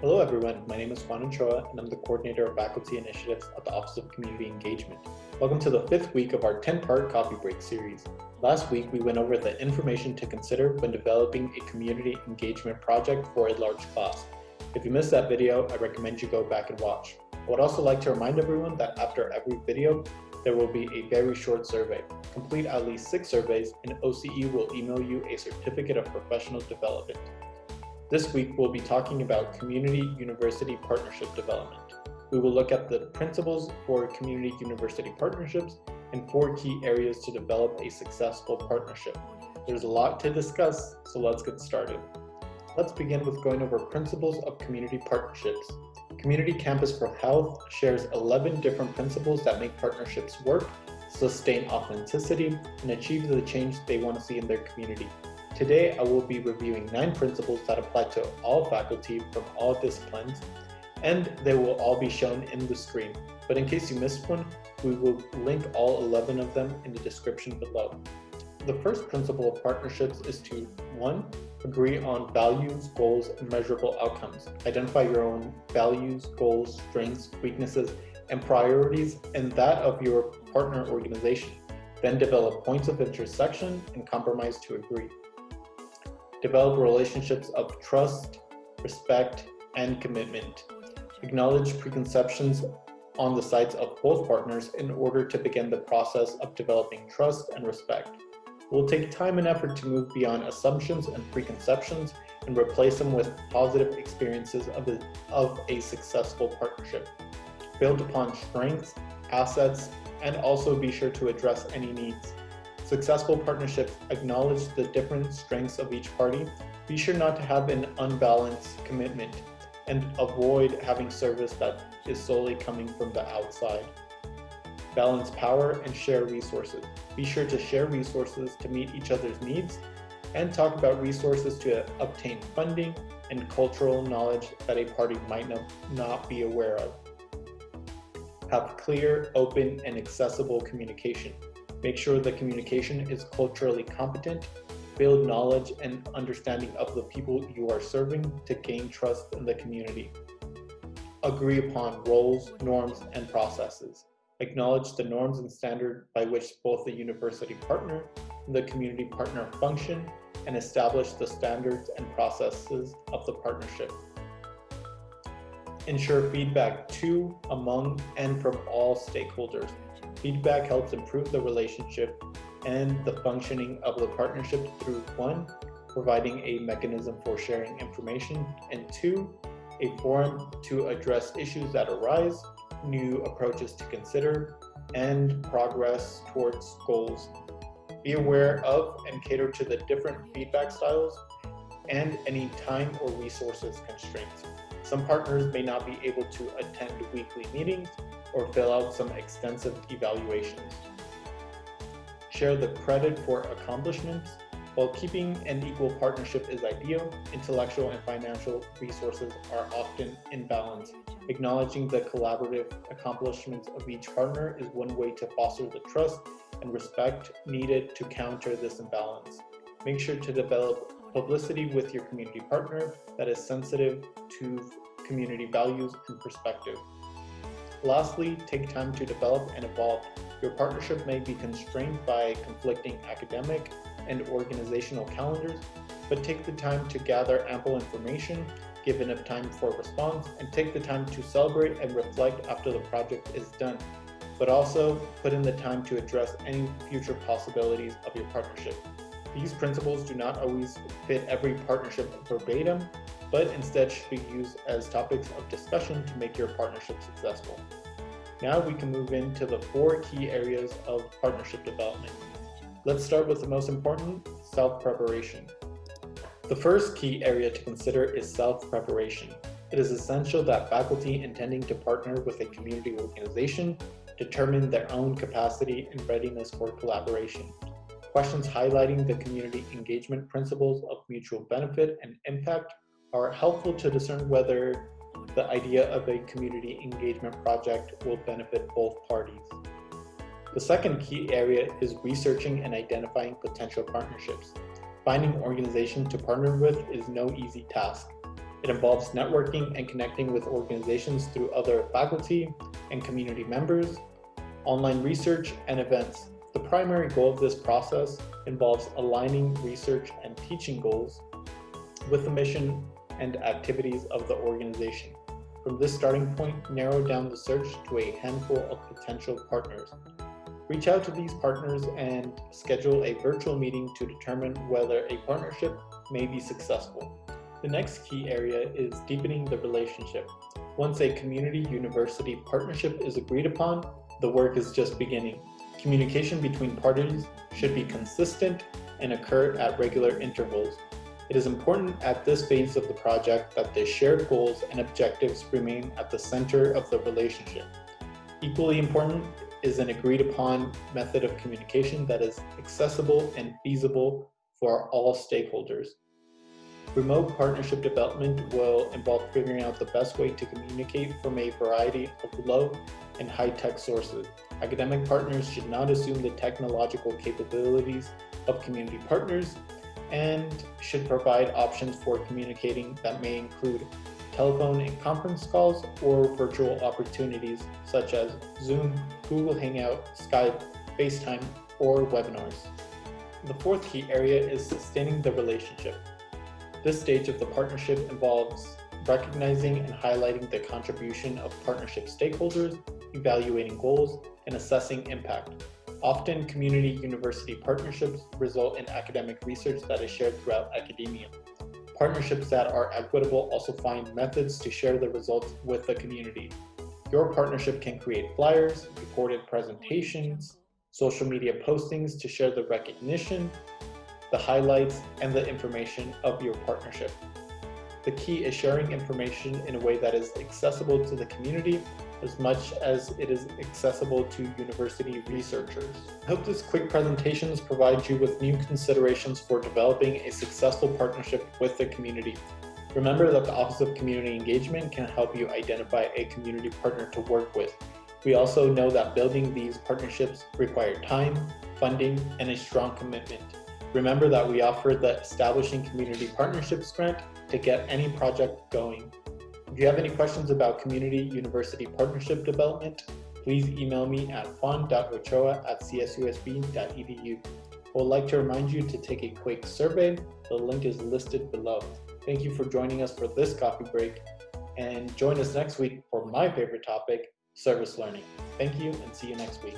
Hello everyone, my name is Juan Ochoa and I'm the Coordinator of Faculty Initiatives at the Office of Community Engagement. Welcome to the 5th week of our 10-part coffee break series. Last week we went over the information to consider when developing a community engagement project for a large class. If you missed that video, I recommend you go back and watch. I would also like to remind everyone that after every video, there will be a very short survey. Complete at least 6 surveys and OCE will email you a certificate of professional development. This week, we'll be talking about community-university partnership development. We will look at the principles for community-university partnerships and 4 key areas to develop a successful partnership. There's a lot to discuss, so let's get started. Let's begin with going over principles of community partnerships. Community Campus for Health shares 11 different principles that make partnerships work, sustain authenticity, and achieve the change they want to see in their community. Today, I will be reviewing 9 principles that apply to all faculty from all disciplines, and they will all be shown in the screen. But in case you missed one, we will link all 11 of them in the description below. The first principle of partnerships is to 1. Agree on values, goals, and measurable outcomes. Identify your own values, goals, strengths, weaknesses, and priorities and that of your partner organization. Then develop points of intersection and compromise to agree. Develop relationships of trust, respect, and commitment. Acknowledge preconceptions on the sides of both partners in order to begin the process of developing trust and respect. It will take time and effort to move beyond assumptions and preconceptions and replace them with positive experiences of a successful partnership. Build upon strengths, assets, and also be sure to address any needs. Successful partnerships acknowledge the different strengths of each party. Be sure not to have an unbalanced commitment and avoid having service that is solely coming from the outside. Balance power and share resources. Be sure to share resources to meet each other's needs and talk about resources to obtain funding and cultural knowledge that a party might not be aware of. Have clear, open, and accessible communication. Make sure the communication is culturally competent. Build knowledge and understanding of the people you are serving to gain trust in the community. Agree upon roles, norms, and processes. Acknowledge the norms and standards by which both the university partner and the community partner function and establish the standards and processes of the partnership. Ensure feedback to, among, and from all stakeholders. Feedback helps improve the relationship and the functioning of the partnership through 1. Providing a mechanism for sharing information, and 2. A forum to address issues that arise, new approaches to consider, and progress towards goals. Be aware of and cater to the different feedback styles and any time or resources constraints. Some partners may not be able to attend weekly meetings or fill out some extensive evaluations. Share the credit for accomplishments. While keeping an equal partnership is ideal, intellectual and financial resources are often in balance. Acknowledging the collaborative accomplishments of each partner is one way to foster the trust and respect needed to counter this imbalance. Make sure to develop publicity with your community partner that is sensitive to community values and perspective. Lastly, take time to develop and evolve. Your partnership may be constrained by conflicting academic and organizational calendars, but take the time to gather ample information, give enough time for response, and take the time to celebrate and reflect after the project is done. But also put in the time to address any future possibilities of your partnership. These principles do not always fit every partnership verbatim, but instead should be used as topics of discussion to make your partnership successful. Now we can move into the 4 key areas of partnership development. Let's start with the most important, self-preparation. The first key area to consider is self-preparation. It is essential that faculty intending to partner with a community organization determine their own capacity and readiness for collaboration. Questions highlighting the community engagement principles of mutual benefit and impact are helpful to discern whether the idea of a community engagement project will benefit both parties. The second key area is researching and identifying potential partnerships. Finding organizations to partner with is no easy task. It involves networking and connecting with organizations through other faculty and community members, online research, and events. The primary goal of this process involves aligning research and teaching goals with the mission and activities of the organization. From this starting point, narrow down the search to a handful of potential partners. Reach out to these partners and schedule a virtual meeting to determine whether a partnership may be successful. The next key area is deepening the relationship. Once a community-university partnership is agreed upon, the work is just beginning. Communication between parties should be consistent and occur at regular intervals. It is important at this phase of the project that the shared goals and objectives remain at the center of the relationship. Equally important is an agreed upon method of communication that is accessible and feasible for all stakeholders. Remote partnership development will involve figuring out the best way to communicate from a variety of low and high-tech sources. Academic partners should not assume the technological capabilities of community partners and should provide options for communicating that may include telephone and conference calls or virtual opportunities such as Zoom, Google Hangout, Skype, FaceTime, or webinars. The fourth key area is sustaining the relationship. This stage of the partnership involves recognizing and highlighting the contribution of partnership stakeholders, evaluating goals, and assessing impact. Often, community-university partnerships result in academic research that is shared throughout academia. Partnerships that are equitable also find methods to share the results with the community. Your partnership can create flyers, recorded presentations, social media postings to share the recognition, the highlights, and the information of your partnership. The key is sharing information in a way that is accessible to the community as much as it is accessible to university researchers. I hope this quick presentation provides you with new considerations for developing a successful partnership with the community. Remember that the Office of Community Engagement can help you identify a community partner to work with. We also know that building these partnerships require time, funding, and a strong commitment. Remember that we offer the Establishing Community Partnerships Grant to get any project going. If you have any questions about community-university partnership development, please email me at juan.ochoa@csusb.edu. I would like to remind you to take a quick survey. The link is listed below. Thank you for joining us for this coffee break, and join us next week for my favorite topic, service learning. Thank you, and see you next week.